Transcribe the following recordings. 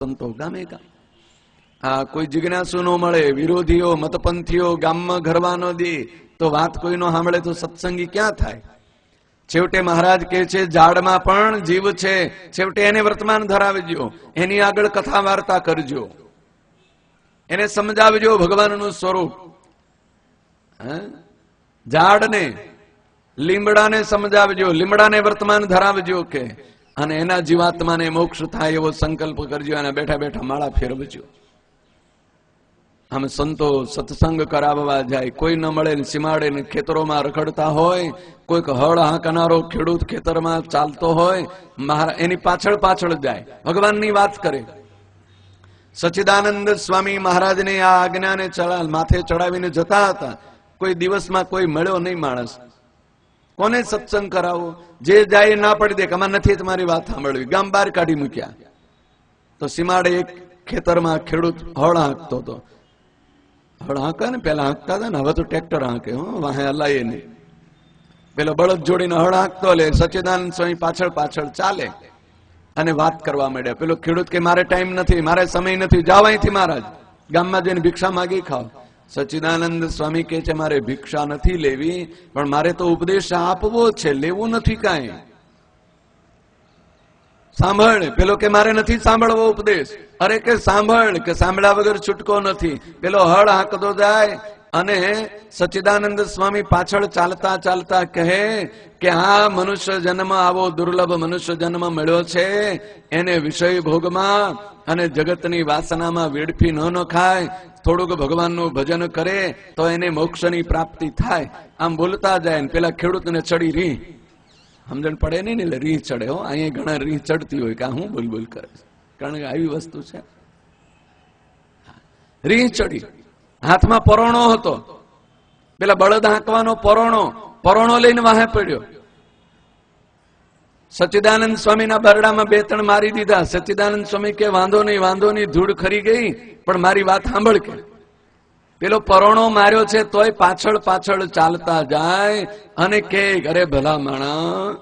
સંતો ગામે ગામ. હા, કોઈ જિજ્ઞાસુ નો મળે, વિરોધીઓ મતપંથીઓ ગામમાં ઘરવા ન દે, તો વાત કોઈ નો સાંભળે તો સત્સંગી ક્યાં થાય? છેવટે મહારાજ કહે છે ઝાડમાં પણ જીવ છે, છેવટે એને વર્તમાન ધરાવજો, એની આગળ કથા વાર્તા કરજો, એને સમજાવજો ભગવાનનું સ્વરૂપ. ઝાડને લીમડાને સમજાવજો, લીમડાને વર્તમાન ધરાવજો કે, અને એના જીવાત્માને મોક્ષ થાય એવો સંકલ્પ કરજો, અને બેઠા બેઠા માળા ફેરવજો. આમ સંતો સત્સંગ કરાવવા જાય, કોઈ ન મળે સીમાડે ને ખેતરોમાં રખડતા હોય, કોઈક હળ હાંકનારો ખેડૂત ખેતરમાં ચાલતો હોય, એની પાછળ પાછળ જાય, ભગવાનની વાત કરે. સચ્ચિદાનંદ સ્વામી મહારાજને આ આજ્ઞાને માથે ચડાવીને જતા હતા. કોઈ દિવસમાં કોઈ મળ્યો નહીં માણસ. કોને સત્સંગ કરાવો? જે જાય ના પડી દે કે આમાં નથી તમારી વાત સાંભળવી, ગામ બહાર કાઢી મૂક્યા. તો સીમાડે એક ખેતરમાં ખેડૂત હળ હાંકતો હતો. હળ હાંકા ને પેલા હાંકતા હતા ને, હવે તો ટ્રેક્ટર હાંકે, વાહે હલાય નહીં. પેલો બળદ જોડીને હળ હાંકતો, લે સચ્ચિદાનંદ સ્વામી પાછળ પાછળ ચાલે અને વાત કરવા માંડ્યા. પેલો ખેડૂત કે મારે ટાઈમ નથી, મારે સમય નથી, જાવ અહીંથી મહારાજ, ગામમાં જઈને ભિક્ષા માગી ખાઓ. સચ્ચિદાનંદ સ્વામી કે છે મારે ભિક્ષા નથી લેવી, પણ મારે તો ઉપદેશ આપવો છે, લેવું નથી કાંઈ. સાંભળ. પેલો કે મારે નથી સાંભળવો ઉપદેશ. અરે કે સાંભળ, કે સાંભળ્યા વગર છૂટકો નથી. પેલો હળ હાંકતો જાય અને સચ્ચિદાનંદ સ્વામી પાછળ ચાલતા ચાલતા કહે કે આ મનુષ્ય જન્મ, આવો દુર્લભ મનુષ્ય જન્મ મળ્યો છે, એને વિષય ભોગમાં અને જગતની વાસનામાં વેડફી ન ખાય, થોડુંક ભગવાનનું ભજન કરે તો એને મોક્ષની પ્રાપ્તિ થાય. આમ બોલતા જાય ને પેલા ખેડૂતને ચડી રી, સમજણ પડે નહીં ને, એટલે રી ચડે. હો, અહીંયા ઘણા રી ચડતી હોય કે હું બોલ બોલ કરે, કારણ કે આવી વસ્તુ છે. રી ચડી, હાથમાં પરોણો હતો, પેલા બળદ હાંકવાનો પરોણો લઈને વાહે પડ્યો. સચ્ચિદાનંદ સ્વામીના બરડામાં બે ત્રણ મારી દીધા. સચ્ચિદાનંદ સ્વામી કે વાંધો નહીં, ધૂળ ખરી ગઈ, પણ મારી વાત સાંભળ. કે પેલો પરોણો માર્યો છે તોય પાછળ પાછળ ચાલતા જાય અને કે અરે ભલા માણા,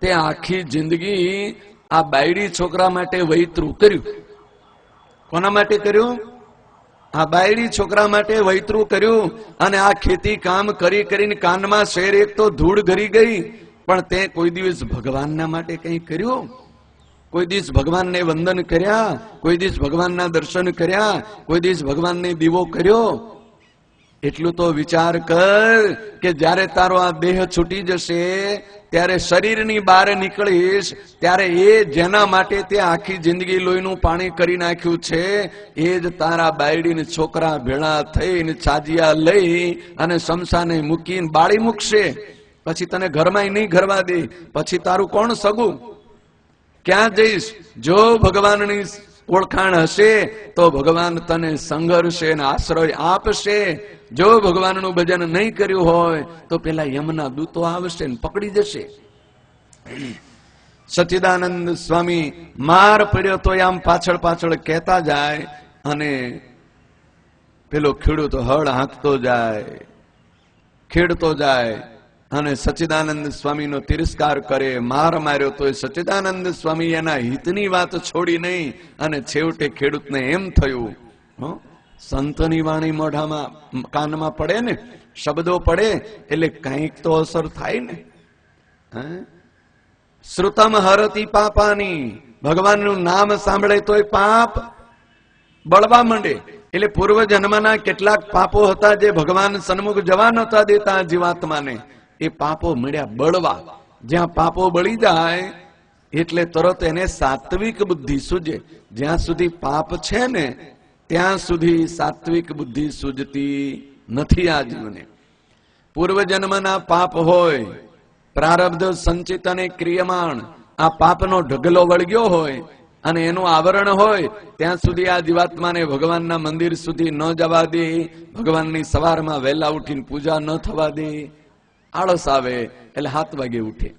તે આખી જિંદગી આ બાયડી છોકરા માટે વૈતરું કર્યું. કોના માટે કર્યું? આ બાયડી છોકરા માટે વૈતરું કર્યું. અને આ ખેતી કામ કરી કરીને કાનમાં શેર એક તો ધૂળ ઘરી ગઈ, પણ તે કોઈ દિવસ ભગવાનના માટે કઈ કર્યું? કોઈ દિવસ ભગવાનને વંદન કર્યા? કોઈ દિવસ ભગવાનના દર્શન કર્યા? કોઈ દિવસ ભગવાનને દીવો કર્યો? એટલું તો વિચાર કર કે જ્યારે તારો આ દેહ છૂટી જશે, ત્યારે શરીરની બહાર નીકળીશ, ત્યારે એ જેના માટે તે આખી જિંદગી લોહીનું પાણી કરી નાખ્યું છે, એ જ તારા બાયડીને છોકરા ભેળા થઈને છાજિયા લઈ અને શમશાને મૂકીને બાળી મૂકશે. પછી તને ઘરમાં નહીં ઘરવા દે. પછી તારું કોણ સગું? ક્યાં જઈશ? જો ભગવાનની ઓળખાણ હશે તો ભગવાન તને સંઘર્ષે અને આશ્રય આપશે. જો ભગવાનનું ભજન નહીં કર્યું હોય તો પેલા યમના દૂતો આવશે ને પકડી જશે. સચ્ચિદાનંદ સ્વામી માર પડ્યો તો આમ પાછળ પાછળ કહેતા જાય, અને પેલો ખેડૂત હળ હાંકતો જાય, ખેડતો જાય, અને સચ્ચિદાનંદ સ્વામીનો તિરસ્કાર કરે. માર માર્યો તો સચ્ચિદાનંદ સ્વામી એના હિતની વાત છોડી નહીં, અને છેવટે ખેડૂતને એમ થયું, સંતની વાણી મોઢામાં કાનમાં પડે ને, શબ્દો પડે એટલે કંઈક તો અસર થાય ને. શ્રુતમ હરતી પાપાની, ભગવાનનું નામ સાંભળે તોય પાપ બળવા માંડે. એટલે પૂર્વ જન્મના કેટલાક પાપો હતા જે ભગવાન સન્મુખ જવા નતા દેતા જીવાત્માને, એ પાપો મળ્યા બળવા. જ્યાં પાપો બળી જાય એટલે તરત એને સાત્વિક બુદ્ધિ સૂજે. જ્યાં સુધી પાપ છે ને ત્યાં સુધી સાત્વિક બુદ્ધિ સૂજતી નથી આ જીવને. પૂર્વજન્મના પાપ હોય, પ્રારબ્ધ સંચિત અને ક્રિયમાણ, આ પાપનો ઢગલો વળગ્યો હોય અને એનું આવરણ હોય, ત્યાં સુધી આ જીવાત્માને ભગવાનના મંદિર સુધી ન જવા દે, ભગવાનની સવારમાં વહેલા ઉઠીને પૂજા ન થવા દે. આળસ આવે એટલે 7 વાગે ઉઠે.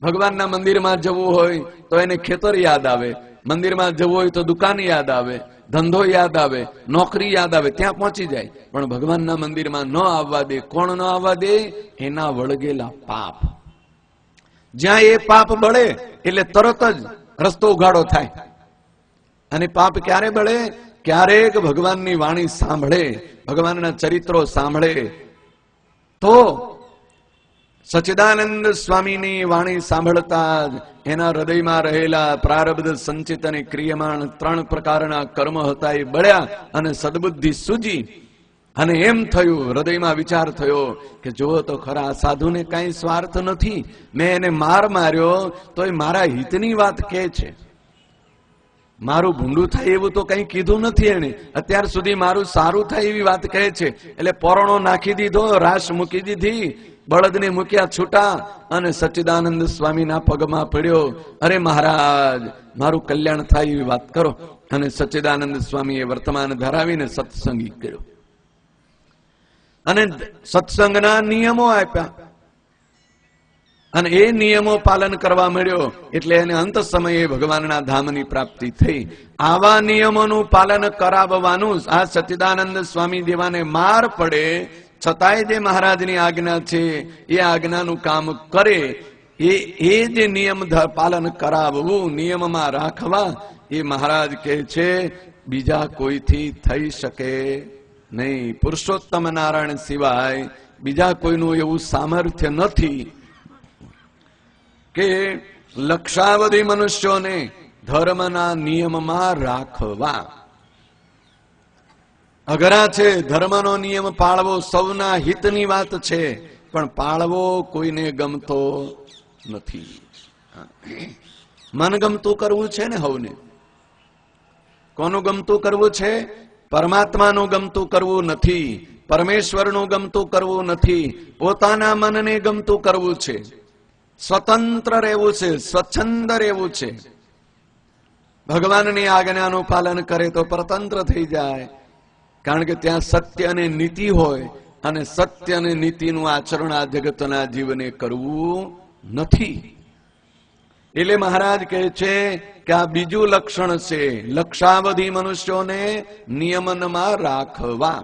ભગવાનના મંદિરમાં જવું હોય તો એને ખેતર યાદ આવે, મંદિરમાં જવું હોય તો દુકાન યાદ આવે, ધંધો યાદ આવે, નોકરી યાદ આવે, ત્યાં પહોંચી જાય. પણ ભગવાનના મંદિરમાં ન આવવા દે. કોણ ન આવવા દે? એના વળગેલા પાપ. જ્યાં એ પાપ બળે એટલે તરત જ રસ્તો ઉઘાડો થાય. અને પાપ ક્યારે બળે? ક્યારેક ભગવાનની વાણી સાંભળે, ભગવાનના ચરિત્રો સાંભળે તો સચ્ચિદાનંદ સ્વામીની વાણી સાંભળતા જ એના હૃદયમાં રહેલા પ્રારબ્ધ સંચિત અને ક્રિયમાણ 3 પ્રકારના કર્મ હતા એ બળ્યા અને સદબુદ્ધિ સૂજી. અને એમ થયું, હૃદયમાં વિચાર થયો કે જુઓ તો ખરા, આ સાધુને કઈ સ્વાર્થ નથી. મેં એને માર્યો તો એ મારા હિતની વાત કહે છે. મારું ભૂંડું થાય એવું તો કઈ કીધું નથી એને. અત્યાર સુધી મારું સારું થાય એવી વાત કહે છે. એટલે પોરણો નાખી દીધો, રાશ મૂકી દીધી, બળદને મૂક્યા છૂટા અને સચ્ચિદાનંદ સ્વામીના પગમાં પડ્યો. અરે મહારાજ, મારું કલ્યાણ થાય એવી વાત કરો. અને સચ્ચિદાનંદ સ્વામીએ વર્તમાન ધરાવીને સત્સંગી કર્યો અને સત્સંગના નિયમો આપ્યા અને એ નિયમો પાલન કરવા મળ્યો. એટલે એને અંત સમયે ભગવાનના ધામની પ્રાપ્તિ થઈ. આવા નિયમોનું પાલન કરાવવાનું આ સચ્ચિદાનંદ સ્વામી દેવાને માર પડે છતાંય જે મહારાજની આજ્ઞા છે એ આજ્ઞાનું કામ કરે, એ જે નિયમ પાલન કરાવવું, નિયમમાં રાખવા, એ મહારાજ કહે છે બીજા કોઈથી થઈ શકે નહીં. પુરુષોત્તમ નારાયણ સિવાય બીજા કોઈનું એવું સામર્થ્ય નથી કે લક્ષાવધિ મનુષ્યોને ધર્મના નિયમમાં રાખવા. અઘરા છે. ધર્મનો નિયમ પાળવો સૌના હિતની વાત છે, પણ પાળવો કોઈને ગમતો નથી. મનગમતું કરવું છે ને હવને. કોનું ગમતું કરવું છે? પરમાત્માનું ગમતું કરવું નથી, પરમેશ્વરનું ગમતું કરવું નથી, પોતાના મનને ગમતું કરવું છે. સ્વતંત્ર રહેવું છે, સ્વચ્છંદ રહેવું છે. ભગવાનની આજ્ઞાનું પાલન કરે તો પરતંત્ર થઈ જાય. કારણ કે ત્યાં સત્ય અને નીતિ હોય, અને સત્ય અને નીતિનું આચરણ આ જગતના જીવને કરવું નથી. એટલે મહારાજ કહે છે કે આ બીજું લક્ષણ છે, લક્ષાવધિ મનુષ્યોને નિયમનમાં રાખવા.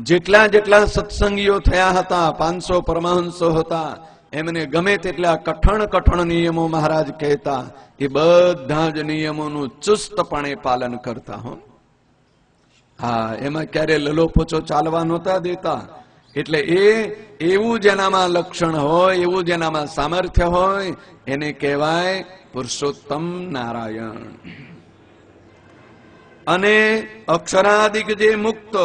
જેટલા જેટલા સત્સંગીઓ થયા હતા, 500 પરમહંસો હતા, એમને ગમે તેટલા કઠણ નિયમો મહારાજ કહેતા, એ બધા જ નિયમોનું ચુસ્તપણે પાલન કરતા. હા, એમાં ક્યારે લલો પોચો ચાલવા નહોતા દેતા. એટલે એવું જેનામાં લક્ષણ હોય, એવું જેનામાં સામર્થ્ય હોય, એને કહેવાય પુરુષોત્તમ નારાયણ. અને અક્ષરાદિક જે મુક્ત,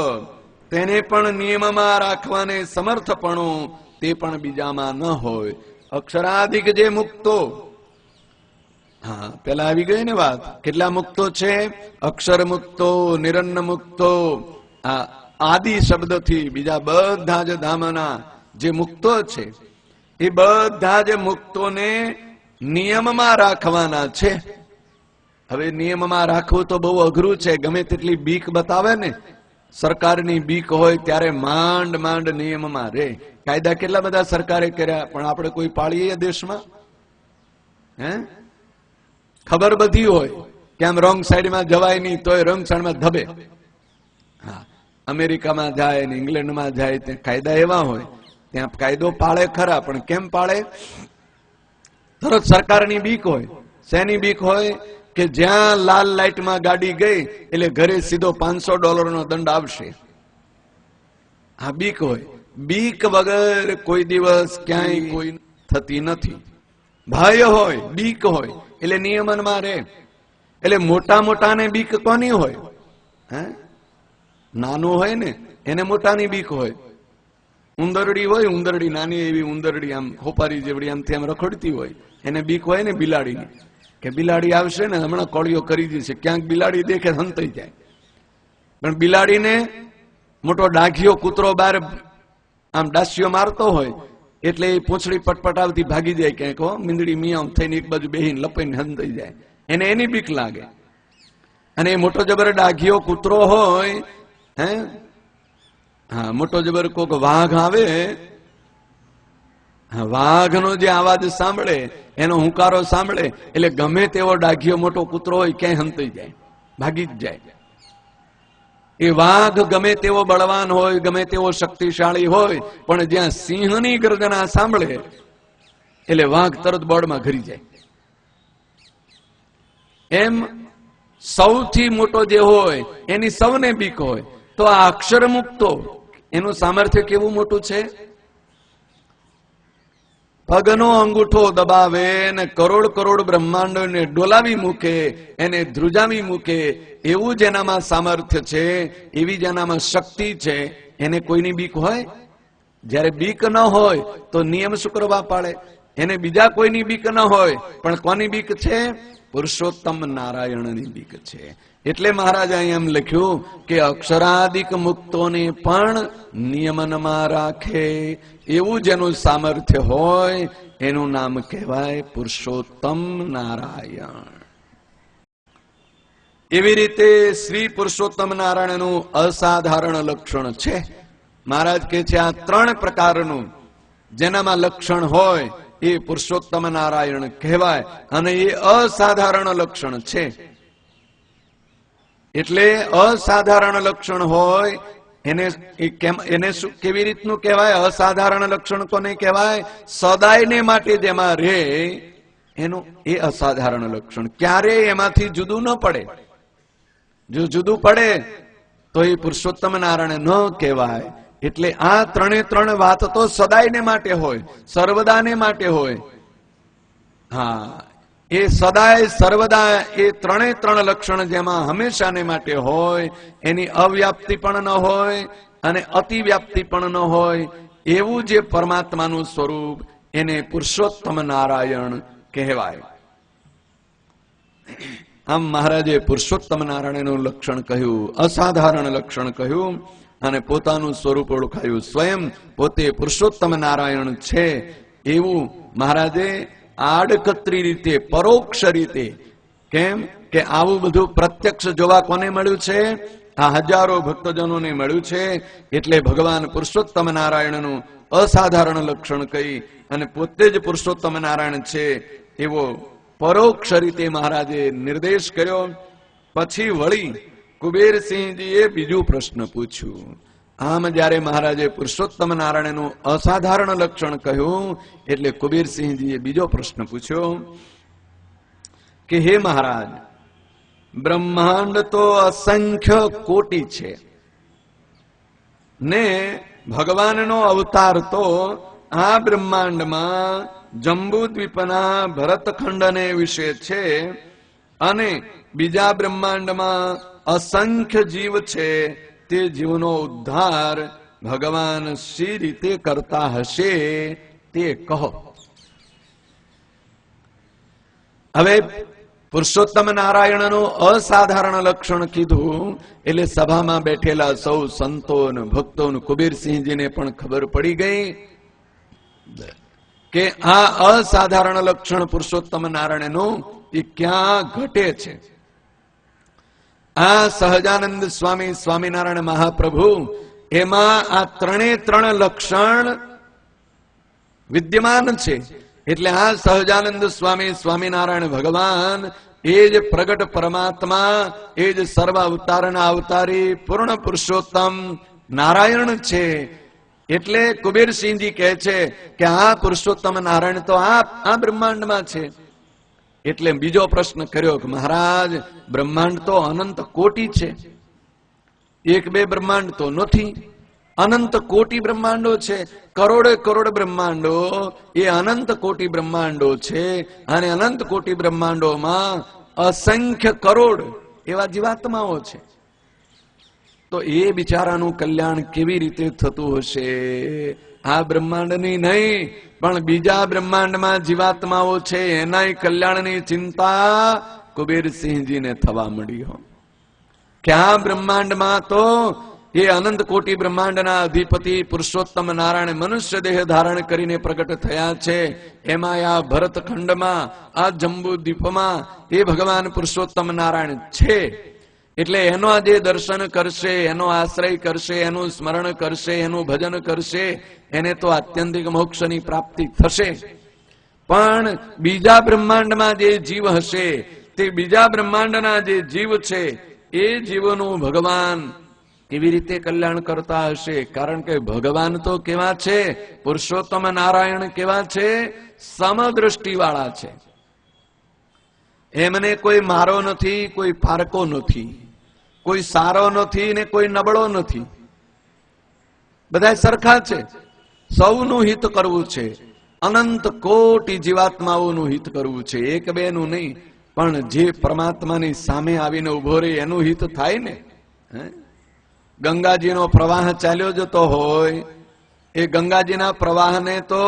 તેને પણ નિયમમાં રાખવાને સમર્થપણું તે પણ બીજામાં ન હોય. અક્ષરાદિક જે મુક્તો, હા, પેલા આવી ગઈ ને વાત. કેટલા મુક્તો છે? અક્ષર મુક્તો, નિરન્ન મુક્તો, આદિ શબ્દથી બીજા બધા જ ધામના જે મુક્તો છે, એ બધા જ મુક્તોને નિયમમાં રાખવાના છે. હવે નિયમમાં રાખવું તો બહુ અઘરું છે. ગમે તેટલી બીક બતાવે ને, સરકારની બીક હોય ત્યારે માંડ નિયમમાં રે. કાયદા કેટલા બધા સરકારે કર્યા, પણ આપણે કોઈ પાળીએ દેશમાં? હે? ખબર બધી હોય કે આમ રોંગ સાઈડમાં જવાય નહીં, તોય રોંગ સાઈડમાં ધબે. હા, અમેરિકામાં જાય ને ઇંગ્લેન્ડમાં જાય ત્યાં કાયદા એવા હોય, ત્યાં કાયદો પાળે ખરા, પણ કેમ પાળે? તરત સરકારની બીક હોય. શેની બીક હોય? કે જ્યાં લાલ લાઈટમાં ગાડી ગઈ એટલે ઘરે સીધો $500 દંડ આવશે. આ બીક હોય. બીક વગર કોઈ દિવસ ક્યાંય કોઈ થતી નથી. ભય હોય, બીક હોય, એટલે નિયમનમાં રહે. એટલે મોટાને બીક કોની હોય? હે? નાનું હોય ને એને મોટાની બીક હોય. ઉંદરડી હોય, ઉંદરડી નાની એવી ઉંદરડી, આમ ખોપારી જેવડી આમથી આમ રખડતી હોય, એને બીક હોય ને બિલાડીની, કે બિલાડી આવશે ને હમણાં કોળીઓ કરી દેશે. ક્યાંક બિલાડી દેખે હંતાઈ જાય. પણ બિલાડીને મોટો ડાઘિયો કૂતરો બહાર આમ ડાસ્યો મારતો હોય એટલે એ પૂંછડી પટપટાવતી ભાગી જાય ક્યાંક. મીંદડી મિયામ થઈને એક બાજુ બેહીને લપાઈને હંતાઈ જાય. એને એની બીક લાગે. અને એ મોટો જબર ડાઘિયો કૂતરો હોય, હે, હા, મોટો જબર કોક વાઘ આવે, વાઘનો જે અવાજ સાંભળે, એનો હુંકારો સાંભળે એટલે ગમે તેવો ડાઘિયો મોટો કૂતરો હોય ક્યાંય હંતાઈ જાય, ભાગી જ જાય. એ વાઘ ગમે તેવો બળવાન હોય, ગમે તેવો શક્તિશાળી હોય, પણ જ્યાં સિંહની ગર્જના સાંભળે એટલે વાઘ તરત બળમાં ઘરી જાય. એમ સૌથી મોટો જે હોય એની સૌને બીક હોય, તો આ અક્ષર મુક્તો એનું સામર્થ્ય કેવું મોટું છે. પગનો અંગૂઠો દબાવે ને કરોડ કરોડ બ્રહ્માંડોને ડોલાવી મૂકે, એને ધ્રુજાવી મૂકે, એવું જેનામાં સામર્થ્ય છે, એવી જેનામાં શક્તિ છે, એને કોઈની બીક હોય? જ્યારે બીક ન હોય તો નિયમ શું કરવા પાડે? એને બીજા કોઈની બીક ન હોય, પણ કોની બીક છે? પુરુષોત્તમ નારાયણની બીક છે. એટલે મહારાજે અહીં એમ લખ્યું કે અક્ષરાદિક મુક્તોને પણ નિયમનમાં રાખે, એવું જેનું સામર્થ્ય હોય એનું નામ કહેવાય પુરુષોત્તમ નારાયણ. એવી રીતે શ્રી પુરુષોત્તમ નારાયણનું અસાધારણ લક્ષણ છે. મહારાજ કહે છે આ 3 પ્રકારનું જેનામાં લક્ષણ હોય એ પુરુષોત્તમ નારાયણ કહેવાય, અને એ અસાધારણ લક્ષણ છે. એટલે અસાધારણ લક્ષણ હોય એને શું કેવી રીતનું કહેવાય? અસાધારણ લક્ષણ કોને કહેવાય? સદાયને માટે જેમાં રહે એનું એ અસાધારણ લક્ષણ. ક્યારેય એમાંથી જુદું ન પડે. જો જુદું પડે તો એ પુરુષોત્તમ નારાયણ ન કહેવાય. એટલે આ 3 વાત તો સદાયને માટે હોય, સર્વદાને માટે હોય. હા, એ સદાય સર્વદા એ 3 લક્ષણ જેમાં હંમેશાને માટે હોય, એની અવ્યાપ્તિ પણ ન હોય અને અતિવ્યાપ્તિ પણ ન હોય, એવું જે પરમાત્માનું સ્વરૂપ એને પુરુષોત્તમ નારાયણ કહેવાય. આમ મહારાજે પુરુષોત્તમ નારાયણનું લક્ષણ કહ્યું, અસાધારણ લક્ષણ કહ્યું, અને પોતાનું સ્વરૂપ ઓળખાયું. સ્વયં પોતે પુરુષોત્તમ નારાયણ છે એવું મહારાજે આડકતરી રીતે, પરોક્ષ રીતે, કેમ કે આવું બધું પ્રત્યક્ષ જોવા કોને મળ્યું છે? આ હજારો ભક્તજનોને મળ્યું છે. એટલે ભગવાન પુરુષોત્તમ નારાયણનું અસાધારણ લક્ષણ કહી અને પોતે જ પુરુષોત્તમ નારાયણ છે એવો પરોક્ષ રીતે મહારાજે નિર્દેશ કર્યો. પછી વળી કુબેરસિંહજીએ બીજું પ્રશ્ન પૂછ્યું. આમ જયારે મહારાજે પુરુષોત્તમ નારાયણનું અસાધારણ લક્ષણ કહ્યું એટલે કુબેરસિંહજીએ બીજો પ્રશ્ન પૂછ્યો કે હે મહારાજ, બ્રહ્માંડ તો અસંખ્ય કોટી છે ને ભગવાનનો અવતાર તો આ બ્રહ્માંડમાં જંબુદ્વીપના ભરતખંડને વિશે છે, અને બીજા બ્રહ્માંડમાં અસંખ્ય જીવ છે. તે જીવનો ઉદ્ધાર ભગવાન શી રીતે કરતા હશે તે કહો. હવે પુરુષોત્તમ નારાયણનું અસાધારણ લક્ષણ કીધું એટલે સભામાં બેઠેલા સૌ સંતો અને ભક્તો કુબેરસિંહજીને પણ ખબર પડી ગઈ કે આ અસાધારણ લક્ષણ પુરુષોત્તમ નારાયણનું એ ક્યાં ઘટે છે. આ સહજાનંદ સ્વામી, સ્વામિનારાયણ મહાપ્રભુ, એમાં આ 3 લક્ષણ વિદ્યમાન છે. એટલે આ સહજાનંદ સ્વામી, સ્વામિનારાયણ ભગવાન એ જ પ્રગટ પરમાત્મા, એ જ સર્વ અવતારના અવતારી પૂર્ણ પુરુષોત્તમ નારાયણ છે. એટલે કુબેરસિંહજી કહે છે કે આ પુરુષોત્તમ નારાયણ તો આ બ્રહ્માંડમાં છે. એટલે બીજો પ્રશ્ન કર્યો કે મહારાજ, બ્રહ્માંડ તો અનંત કોટી છે, 1-2 બ્રહ્માંડ તો નથી, અનંત કોટી બ્રહ્માંડો છે. કરોડે કરોડ બ્રહ્માંડો એ અનંત કોટી બ્રહ્માંડો છે, અને અનંત કોટી બ્રહ્માંડોમાં અસંખ્ય કરોડ એવા જીવાત્માઓ છે. તો એ બિચારાનું કલ્યાણ કેવી રીતે થતું હશે? આ બ્રહ્માંડની નહીં પણ બીજા બ્રહ્માંડમાં જીવાત્માઓ છે એના કલ્યાણની ચિંતા કુબેરસિંહજીને થવા મળી હો. કે આ બ્રહ્માંડમાં તો એ અનંત કોટી બ્રહ્માંડના અધિપતિ પુરુષોત્તમ નારાયણ મનુષ્ય દેહ ધારણ કરીને પ્રગટ થયા છે. એમાં આ ભરતખંડમાં, આ જંબુદ્વીપમાં એ ભગવાન પુરુષોત્તમ નારાયણ છે. એટલે એનો જે દર્શન કરશે, એનો આશ્રય કરશે, એનું સ્મરણ કરશે, એનું ભજન કરશે, એને તો આત્યંતિક મોક્ષની પ્રાપ્તિ થશે. પણ બીજા બ્રહ્માંડમાં જે જીવ હશે, તે બીજા બ્રહ્માંડના જે જીવ છે એ જીવોનું ભગવાન કેવી રીતે કલ્યાણ કરતા હશે? કારણ કે ભગવાન તો કેવા છે? પુરુષોત્તમ નારાયણ કેવા છે? સમદ્રષ્ટિ વાળા છે. એમને કોઈ મારો નથી, કોઈ પારકો નથી, કોઈ સારો નથી ને કોઈ નબળો નથી, બધા સરખા છે. સૌનું હિત કરવું છે, અનંત કોટી જીવાત્માઓનું હિત કરવું છે, એક બે નું નહીં. પણ જે પરમાત્માની સામે આવીને ઉભો રહે એનું હિત થાય ને. ગંગાજીનો પ્રવાહ ચાલ્યો જતો હોય, એ ગંગાજીના પ્રવાહને તો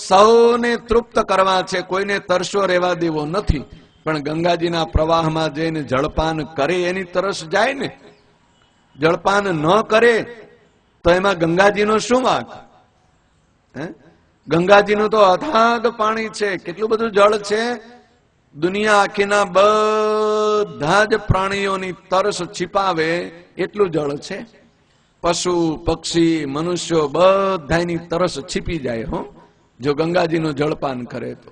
સૌને તૃપ્ત કરવા છે, કોઈને તરસો રહેવા દેવો નથી. પણ ગંગાજીના પ્રવાહમાં જઈને જળપાન કરે એની તરસ જાય ને. જળપાન ન કરે તો એમાં ગંગાજીનો શું વાંક? ગંગાજીનું તો અથાગ પાણી છે, કેટલું બધું જળ છે. દુનિયા આખીના બધા જ પ્રાણીઓની તરસ छिपाવે એટલું જળ છે. પશુ પક્ષી મનુષ્યો બધાની તરસ छिपી જાય હો, જો ગંગાજીનું જળપાન કરે તો.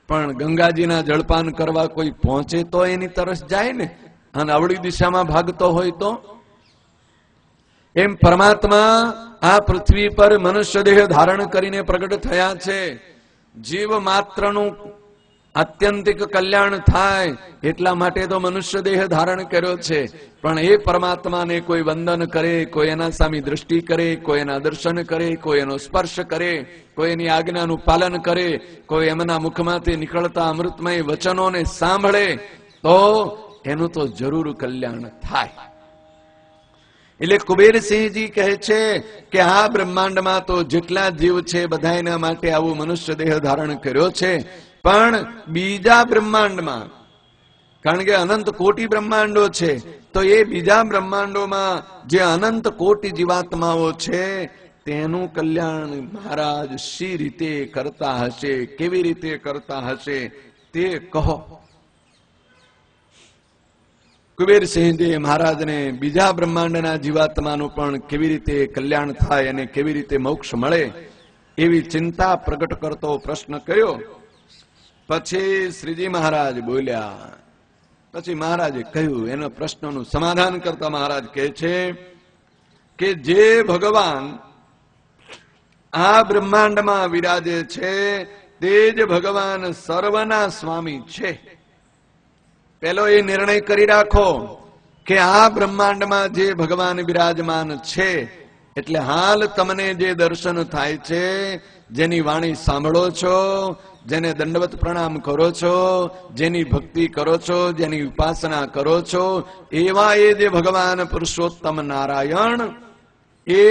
પણ ગંગાજીના જળપાન કરવા કોઈ પહોંચે તો એની તરસ જાય ને, અને અવળી દિશામાં ભાગતો હોય તો. એમ પરમાત્મા આ પૃથ્વી પર મનુષ્ય દેહ ધારણ કરીને પ્રગટ થયા છે. જીવ માત્રનું આત્યંતિક કલ્યાણ થાય એટલા માટે તો મનુષ્ય દેહ ધારણ કર્યો છે. પણ એ પરમાત્માને કોઈ વંદન કરે, કોઈ એના સામે દ્રષ્ટિ કરે, કોઈ એના દર્શન કરે, કોઈ એનો સ્પર્શ કરે, કોઈ એની આજ્ઞાનું પાલન કરે, કોઈ એમના મુખમાંથી નીકળતા અમૃતમય વચનોને સાંભળે તો એનું તો જરૂર કલ્યાણ થાય. એટલે કુબેરસિંહજી કહે છે કે આ બ્રહ્માંડમાં તો જેટલા જીવ છે બધા એના માટે આવું મનુષ્ય દેહ ધારણ કર્યો છે. પણ બીજા બ્રહ્માંડમાં, કારણ કે અનંત કોટી બ્રહ્માંડો છે, તો એ બીજા બ્રહ્માંડોમાં જે અનંત કોટી જીવાત્માઓ છે તેનું કલ્યાણ મહારાજ શી રીતે કરતા હશે, કેવી રીતે કરતા હશે તે કહો. કુબેરસિંહજી મહારાજને બીજા બ્રહ્માંડના જીવાત્માનું પણ કેવી રીતે કલ્યાણ થાય અને કેવી રીતે મોક્ષ મળે એવી ચિંતા પ્રગટ કરતો પ્રશ્ન કર્યો. પછી શ્રીજી મહારાજ બોલ્યા. પછી મહારાજે કહ્યું, એના પ્રશ્નનું સમાધાન કરતા મહારાજ કહે છે કે જે ભગવાન આ બ્રહ્માંડમાં વિરાજે છે તે જ ભગવાન સર્વના સ્વામી છે. પેલો એ નિર્ણય કરી રાખો કે આ બ્રહ્માંડમાં જે ભગવાન બિરાજમાન છે, એટલે હાલ તમને જે દર્શન થાય છે, જેની વાણી સાંભળો છો, જેને દંડવત પ્રણામ કરો છો, જેની ભક્તિ કરો છો, જેની ઉપાસના કરો છો, એવા એ જે ભગવાન પુરુષોત્તમ નારાયણ એ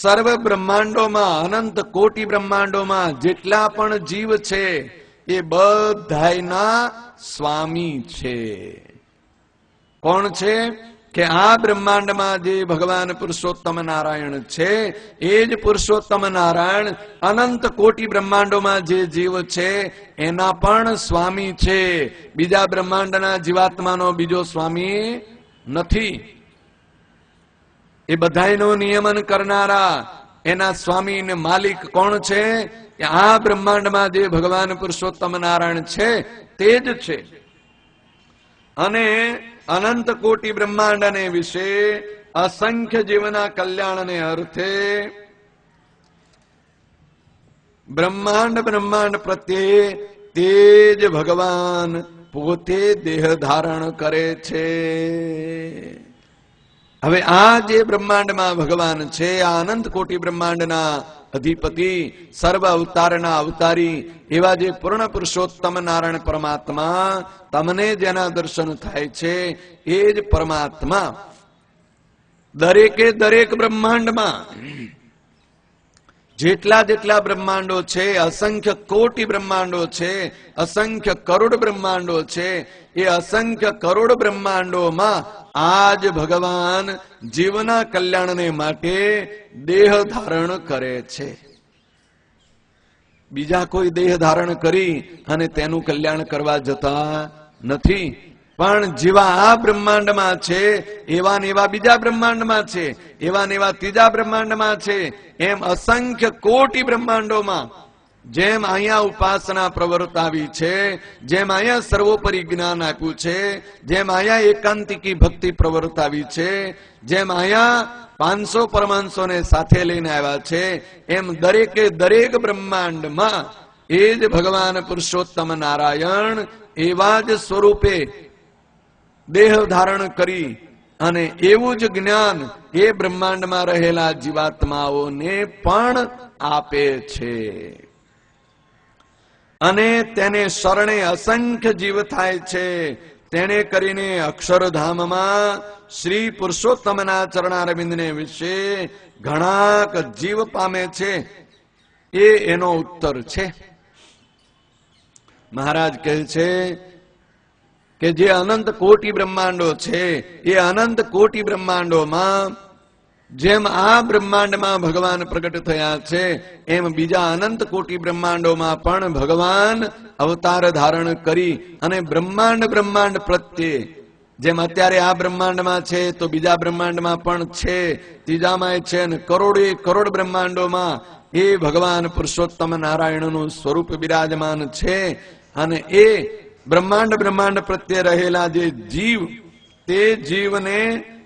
સર્વ બ્રહ્માંડોમાં, અનંત કોટી બ્રહ્માંડોમાં જેટલા પણ જીવ છે એ બધાયના સ્વામી છે. કોણ છે? કે આ બ્રહ્માંડમાં જે ભગવાન પુરુષોત્તમ નારાયણ છે એ જ પુરુષોત્તમ નારાયણ અનંત કોટી બ્રહ્માંડોમાં જે જીવ છે એના પણ સ્વામી છે. બીજા બ્રહ્માંડના જીવાત્માનો બીજો સ્વામી નથી. એ બધાયનો નિયમન કરનારા એના સ્વામી ને માલિક કોણ છે? કે આ બ્રહ્માંડમાં જે ભગવાન પુરુષોત્તમ નારાયણ છે તે જ છે. અને અનંત કોટી બ્રહ્માંડને વિશે અસંખ્ય જીવના કલ્યાણને અર્થે બ્રહ્માંડ પ્રત્યે તે જ ભગવાન પોતે દેહ ધારણ કરે છે. હવે આ જે બ્રહ્માંડમાં ભગવાન છે, આ અનંત કોટી બ્રહ્માંડના અધિપતિ, સર્વ અવતારના અવતારી એવા જે પૂર્ણ પુરુષોત્તમ નારાયણ પરમાત્મા, તમને જેના દર્શન થાય છે એ જ પરમાત્મા દરેકે દરેક બ્રહ્માંડમાં જેટલા જેટલા બ્રહ્માંડો છે, અસંખ્ય કોટી બ્રહ્માંડો છે, અસંખ્ય કરોડ બ્રહ્માંડો છે, એ અસંખ્ય કરોડ બ્રહ્માંડોમાં આજ ભગવાન જીવના કલ્યાણને માટે દેહ ધારણ કરે છે. બીજા કોઈ દેહ ધારણ કરી અને તેનું કલ્યાણ કરવા જતા નથી. પણ જેવા આ બ્રહ્માંડમાં છે એવા ને એવા બીજા બ્રહ્માંડમાં છે, એવા ને એવા ત્રીજા બ્રહ્માંડમાં છે. એમ અસંખ્ય કોટી બ્રહ્માંડોમાં જેમ અહીંયા ઉપાસના પ્રવર્તાવી છે, જેમ અહીંયા સર્વોપરી જ્ઞાન આપ્યું છે, જેમ અહીંયા એકાંતિકી ભક્તિ પ્રવર્તાવી છે, જેમ અહીંયા 500 પરમાંશોને સાથે લઈને આવ્યા છે, એમ દરેકે દરેક બ્રહ્માંડમાં એ જ ભગવાન પુરુષોત્તમ નારાયણ એવા જ સ્વરૂપે દેહ ધારણ કરી અને એવું જ જ્ઞાન એ બ્રહ્માંડમાં રહેલા જીવાત્માઓને પણ આપે છે. અને તેને શરણે અસંખ્ય જીવ થાય છે. તેને કરીને અક્ષરધામમાં શ્રી પુરુષોત્તમના ચરણારવિંદને વિશે ઘણા જીવ પામે છે. એ એનો ઉત્તર છે. મહારાજ કહે છે કે જે અનંત કોટી બ્રહ્માંડો છે એ અનંત કોટી બ્રહ્માંડોમાં જેમ આ બ્રહ્માંડમાં ભગવાન પ્રગટ થયા છે એમ બીજા અનંત કોટી બ્રહ્માંડોમાં પણ ભગવાન અવતાર ધારણ કરી અને બ્રહ્માંડ પ્રત્યે જેમ અત્યારે આ બ્રહ્માંડમાં છે તો બીજા બ્રહ્માંડમાં પણ છે, ત્રીજામાં છે, અને કરોડે કરોડ બ્રહ્માંડોમાં એ ભગવાન પુરુષોત્તમ નારાયણનું સ્વરૂપ બિરાજમાન છે. અને એ બ્રહ્માંડ પ્રત્યે રહેલા જે જીવ, તે જીવને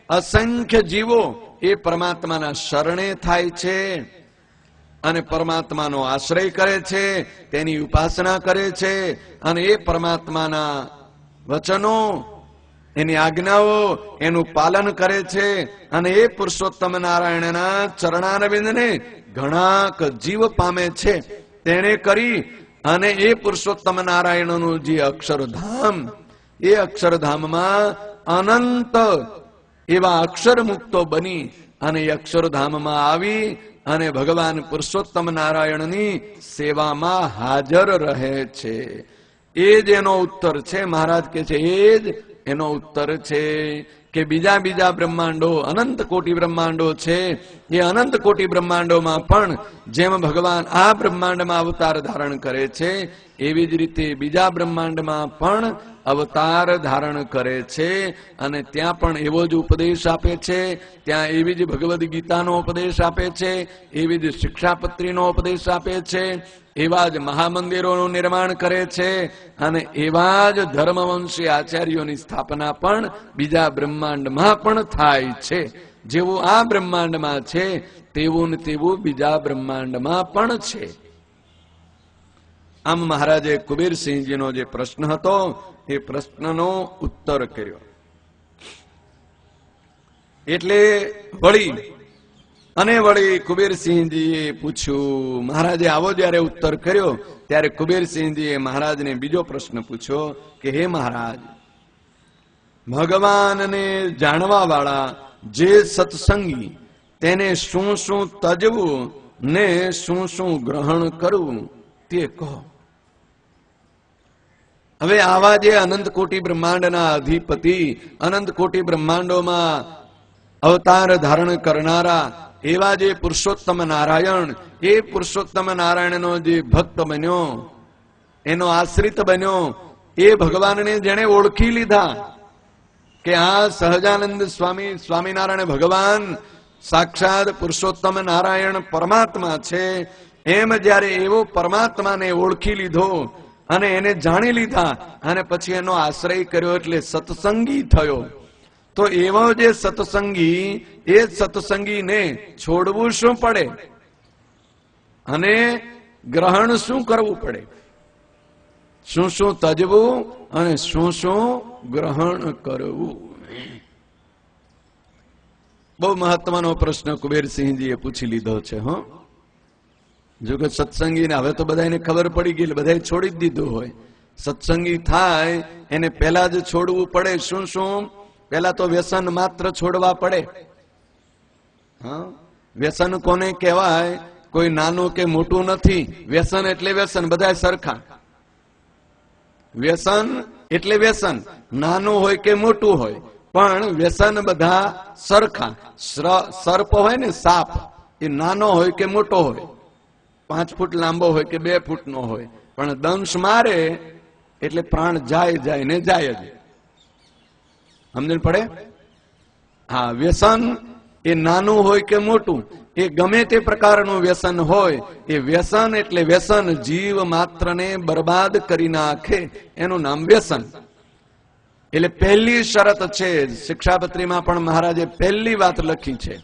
અસંખ્ય જીવો એ પરમાત્માના શરણે થાય છે અને પરમાત્માનો આશ્રય કરે છે, તેની ઉપાસના કરે છે અને એ પરમાત્માના વચનો, એની આજ્ઞાઓ, એનું પાલન કરે છે. અને એ પુરુષોત્તમ નારાયણના ચરણારવિંદને ઘણા જીવ પામે છે. તેને કરી અને એ પુરુષોત્તમ નારાયણનું જે અક્ષરધામ, એ અક્ષરધામમાં અનંત એવા અક્ષર મુક્તો બની અને એ અક્ષરધામમાં આવી અને ભગવાન પુરુષોત્તમ નારાયણની સેવામાં હાજર રહે છે. એ જ એનો ઉત્તર છે. મહારાજ કહે છે એ જ એનો ઉત્તર છે કે બીજા બ્રહ્માંડો, અનંત કોટી બ્રહ્માંડો છે. એ અનંત કોટી બ્રહ્માંડોમાં પણ જેમ ભગવાન આ બ્રહ્માંડમાં અવતાર ધારણ કરે છે એવી જ રીતે બીજા બ્રહ્માંડમાં પણ અવતાર ધારણ કરે છે. અને ત્યાં પણ એવો જ ઉપદેશ આપે છે. ત્યાં એવી જ ભગવદ્ ગીતાનો ઉપદેશ આપે છે, એવી જ શિક્ષાપત્રીનો ઉપદેશ આપે છે, એવા જ મહામંદિરોનું નિર્માણ કરે છે અને એવા જ ધર્મવંશી આચાર્યોની સ્થાપના પણ બીજા બ્રહ્માંડમાં પણ થાય છે. જેવું આ બ્રહ્માંડમાં છે તેવું ને તેવું બીજા બ્રહ્માંડમાં પણ છે. આમ મહારાજે કુબેરસિંહજીનો જે પ્રશ્ન હતો એ પ્રશ્નનો ઉત્તર કર્યો. એટલે વળી કુબેરસિંહજીએ પૂછ્યું, મહારાજે આવો જયારે ઉત્તર કર્યો ત્યારે કુબેરસિંહજીએ મહારાજને બીજો પ્રશ્ન પૂછ્યો કે હે મહારાજ, ભગવાનને જાણવા વાળા જે સત્સંગી તેને શું શું તજવું ને શું શું ગ્રહણ કરવું તે કહો. હવે આવા જે અનંત કોટી બ્રહ્માંડના અધિપતિ, અનંત કોટી બ્રહ્માંડોમાં અવતાર ધારણ કરનારા એવા જે પુરુષોત્તમ નારાયણ, એ પુરુષોત્તમ નારાયણનો જે ભક્ત બન્યો, એનો આશ્રિત બન્યો, એ ભગવાનને જેણે ઓળખી લીધા કે આ સહજાનંદ સ્વામિનારાયણ ભગવાન સાક્ષાત પુરુષોત્તમ નારાયણ પરમાત્મા છે, એમ જયારે એવો પરમાત્માને ઓળખી લીધો અને એને જાણી લીધા અને પછી એનો આશ્રય કર્યો એટલે સત્સંગી થયો. તો એવો જે સત્સંગી, એ સત્સંગીને છોડવું શું પડે અને ગ્રહણ શું કરવું પડે, શું શું તજવું અને શું શું ગ્રહણ કરવું. બહુ મહત્વનો પ્રશ્ન કુબેરસિંહજીએ પૂછી લીધો છે. જો કે સત્સંગીને હવે તો બધાને ખબર પડી ગઈ, બધાએ છોડી જ દીધું હોય. સત્સંગી થાય એને પહેલા જ છોડવું પડે. શું શું? પહેલા તો વ્યસન માત્ર છોડવા પડે. વ્યસન કોને કહેવાય? કોઈ નાનું કે મોટું નથી. વ્યસન એટલે વ્યસન, બધા સરખા. વ્યસન એટલે વ્યસન, નાનું હોય કે મોટું હોય, પણ વ્યસન બધા સરખા. સર્પ હોય ને, સાપ, એ નાનો હોય કે મોટો હોય, 5 ફૂટ લાંબો હોય કે 2 ફૂટનો હોય, પણ દંશ મારે એટલે પ્રાણ જાય ને જાય જ. સમજણ પડે? હા, વ્યસન એ નાનું હોય કે મોટું, એ ગમે તે પ્રકારનું વ્યસન હોય, એ વ્યસન એટલે વ્યસન જીવ માત્રને બરબાદ કરી નાખે, એનું નામ વ્યસન. એટલે પહેલી શરત છે, શિક્ષાપત્રીમાં પણ મહારાજે પહેલી વાત લખી છે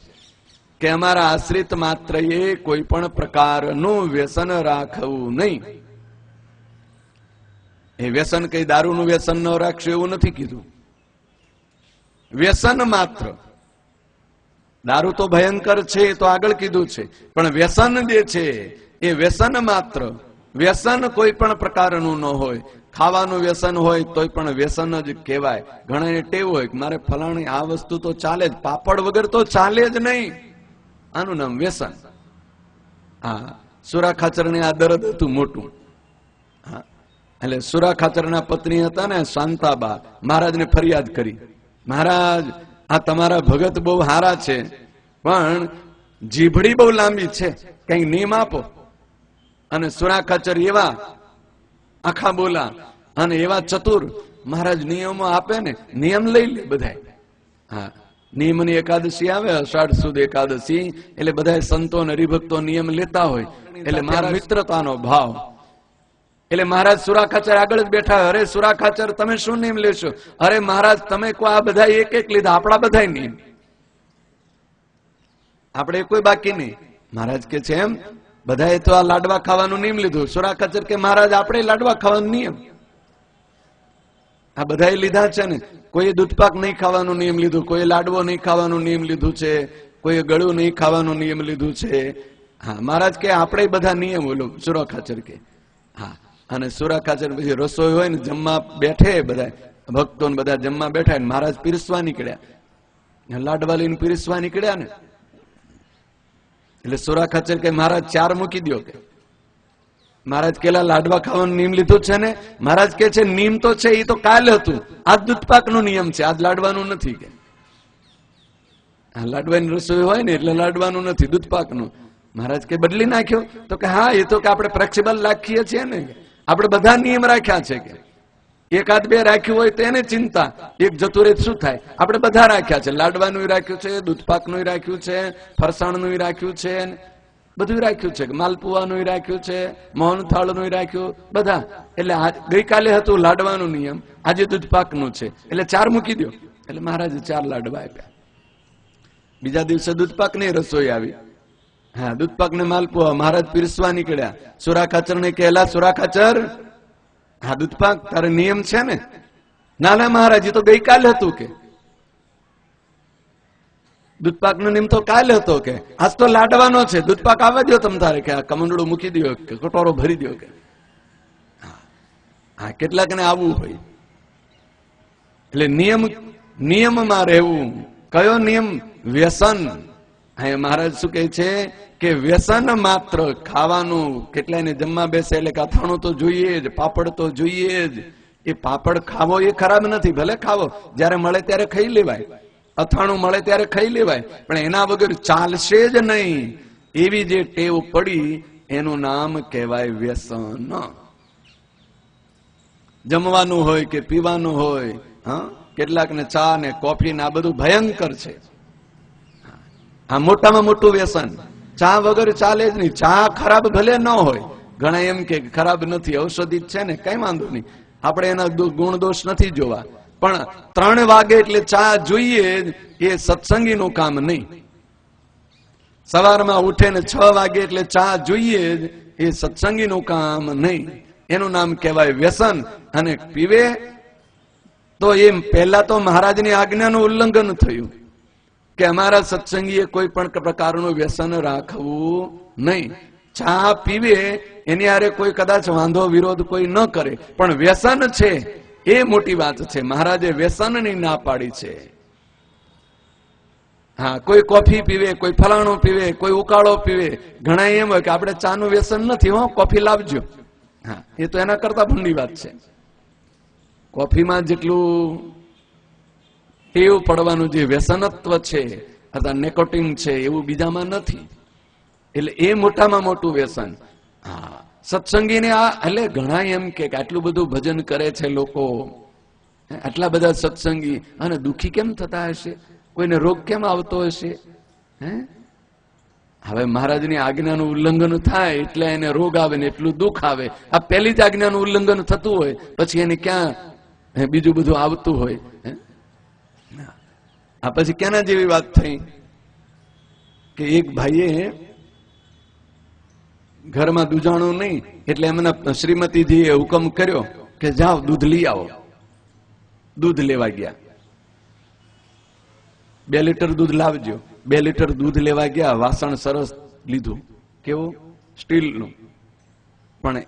કે અમારા આશ્રિત માત્ર એ કોઈ પણ પ્રકારનું વ્યસન રાખવું નહીં. એ વ્યસન કઈ દારૂનું વ્યસન ન રાખશો એવું નથી કીધું. વ્યસન માત્ર. દારૂ તો ભયંકર છે તો આગળ કીધું છે, પણ વ્યસન જે છે એ વ્યસન માત્ર. વ્યસન કોઈ પણ પ્રકારનું ન હોય. ખાવાનું વ્યસન હોય તોય પણ વ્યસન જ કહેવાય. ઘણાને ટેવ હોય કે મારે ફલાણી આ વસ્તુ તો ચાલે જ, પાપડ વગર તો ચાલે જ નહીં, આનું નામ વ્યસન. હા, સુરા ખાચરની આ દર્દ હતું મોટું. હા, એટલે સુરા ખાચરના પત્ની હતા ને શાંતાબા, મહારાજને ફરિયાદ કરી, મહારાજ આ તમારા ભગત બહુ હારા છે પણ જીભડી બહુ લાંબી છે, કઈ નિયમ આપો. અને સુરા ખાચર એવા આખા બોલા અને એવા ચતુર, મહારાજ નિયમો આપે ને નિયમ લઈ લે બધા. હા, નિયમની એકાદશી આવે, અષાઢ સુદ એકાદશી, એટલે બધા સંતો અને હરિભક્તો નિયમ લેતા હોય, એટલે મારા મિત્રતાનો ભાવ. એટલે મહારાજ સુરા ખાચર આગળ જ બેઠા. અરે સુરા ખાચર તમે શું નિયમ લેશો? અરે મહારાજ તમે કો આ બધા એક એક લીધા, આપણા બધા નિયમ, આપણે કોઈ બાકી નહીં. મહારાજ કે છે એમ બધાએ તો આ લાડવા ખાવાનું નિયમ લીધું. સુરા ખાચર કે મહારાજ આપણે લાડવા ખાવાનું નિયમ, આ બધાએ લીધા છે ને. કોઈ દૂધપાક નહીં ખાવાનું નિયમ લીધું, કોઈ લાડવો નહીં ખાવાનું નિયમ લીધું છે, કોઈ ગળું નહીં ખાવાનું નિયમ લીધું છે. હા, મહારાજ કે આપણે બધા નિયમ. ઓલું સુરા ખાચર કે હા. અને સુરા ખાચર પછી રસોઈ હોય ને જમવા બેઠે, બધા ભક્તો બધા જમવા બેઠા, મહારાજ પીરસવા નીકળ્યા, લાડવા લઈને પીરસવા નીકળ્યા ને. એટલે સુરા ખાચર કે મહારાજ ચાર મૂકી દો. કે મહારાજ કેલા લાડવા ખાવાનું નિયમ લીધું છે ને? મહારાજ કે છે નિયમ તો છે, એ તો કાલે હતું, આજ દૂધપાક નું નિયમ છે, આજ લાડવાનું નથી. કે લાડવાની રસોઈ હોય ને એટલે લાડવાનું નથી, દૂધપાક નું. મહારાજ કે બદલી નાખ્યો? તો કે હા, એ તો કે આપણે ફ્લેક્સિબલ રાખીએ છીએ ને, આપણે બધા નિયમ રાખ્યા છે. કે એકાદ બે રાખ્યું હોય તો એને ચિંતા, એક જતું રહે શું થાય? આપણે બધા રાખ્યા છે, લાડવાનું રાખ્યું છે, દૂધપાકનું રાખ્યું છે, ફરસાણનું રાખ્યું છે, બધું રાખ્યું છે, માલપુવાનું રાખ્યું છે, મોહનથાળનું રાખ્યું, બધા. એટલે ગઈકાલે હતું લાડવાનું નિયમ, આજે દૂધપાકનું છે, એટલે ચાર મૂકી દો. એટલે મહારાજે ચાર લાડવા આપ્યા. બીજા દિવસે દૂધપાકની રસોઈ આવી. હા, દૂધપાક ને માલપુઆ. મહારાજ પીરસવા નીકળ્યા. સુરા ખાચર ને કહેલા, સુરા ખાચર હા દૂધપાક તારે નિયમ છે ને? ના ના મહારાજ, એ તો ગઈકાલે હતું. કે દૂધપાક નો નિયમ તો કાલે હતો, કે આજ તો લાડવાનો છે, દૂધપાક આવવા દો તમ તારે. કે આ કમંડળું મૂકી દો, કે કટોરો ભરી દો. કે હા, કેટલાક ને આવવું હોય. એટલે નિયમમાં રહેવું. કયો નિયમ? વ્યસન. હા, મહારાજ શું કહે છે કે વ્યસન માત્ર ખાવાનું. કેટલાયને જમવા બેસે એટલે અથાણું તો જોઈએ જ, પાપડ તો જોઈએ જ. એ પાપડ ખાવો એ ખરાબ નથી, ભલે ખાવો, જયારે મળે ત્યારે ખાઈ લેવાય, અથાણું મળે ત્યારે ખાઈ લેવાય, પણ એના વગર ચાલશે જ નહીં. એવી જે ટેવ પડી એનું નામ કહેવાય વ્યસન. જમવાનું હોય કે પીવાનું હોય, હા, કેટલાક ને ચા ને કોફી ને આ બધું ભયંકર છે. આ મોટામાં મોટું વ્યસન. ચા વગર ચાલે જ નહીં. ચા ખરાબ ભલે ન હોય, ઘણા એમ કે ખરાબ નથી, ઔષધિ છે ને, કઈ વાંધો નહીં, આપણે એના ગુણ દોષ નથી જોવા, પણ 3 વાગે એટલે ચા જોઈએ એ સત્સંગીનું કામ નહીં. સવારમાં ઉઠે ને 6 વાગે એટલે ચા જોઈએ એ સત્સંગીનું કામ નહીં. એનું નામ કહેવાય વ્યસન. અને પીવે તો એમ પહેલા તો મહારાજની આજ્ઞાનું ઉલ્લંઘન થયું કે અમારા સત્સંગીએ કોઈ પણ પ્રકારનું વ્યસન રાખવું નહીં. ચા પીવે એની હારે કોઈ કદાચ વાંધો વિરોધ કોઈ ન કરે, પણ વ્યસન છે એ મોટી વાત છે. મહારાજે વ્યસનની ના પાડી છે. હા, કોઈ કોફી પીવે, કોઈ ફલાણું પીવે, કોઈ ઉકાળો પીવે. ઘણા એમ હોય કે આપણે ચાનું વ્યસન નથી, હો કોફી લાવજો. હા, એ તો એના કરતા ભંડી વાત છે. કોફીમાં જેટલું ટેવ પડવાનું જે વ્યસનત્વ છે અથવા નિકોટિન છે એવું બીજામાં નથી. એટલે એ મોટામાં મોટું વ્યસન. હા, સત્સંગીને આ એટલે ઘણા એમ કે આટલું બધું ભજન કરે છે લોકો, આટલા બધા સત્સંગી, અને દુખી કેમ થતા હશે? કોઈને રોગ કેમ આવતો હશે? હવે મહારાજની આજ્ઞાનું ઉલ્લંઘન થાય એટલે એને રોગ આવે ને એટલું દુઃખ આવે. આ પહેલી જ આજ્ઞાનું ઉલ્લંઘન થતું હોય પછી એને ક્યાં બીજું બધું આવતું હોય? આ પછી કેના જેવી વાત થઈ કે એક ભાઈએ ઘરમાં દુજાણું નહીં એટલે એમના શ્રીમતીજીએ હુકમ કર્યો કે જાઓ દૂધ લઈ આવો. દૂધ લેવા ગયા. 2 લીટર દૂધ લાવજો. 2 લીટર દૂધ લેવા ગયા. વાસણ સરસ લીધું. કેવું? સ્ટીલનું. પણ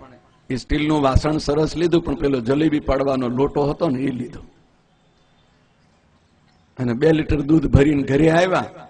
એ સ્ટીલનું વાસણ સરસ લીધું, પણ પેલો જલેબી પાડવાનો લોટો હતો ને એ લીધો. અને 2 લીટર દૂધ ભરીને ઘરે આવ્યા.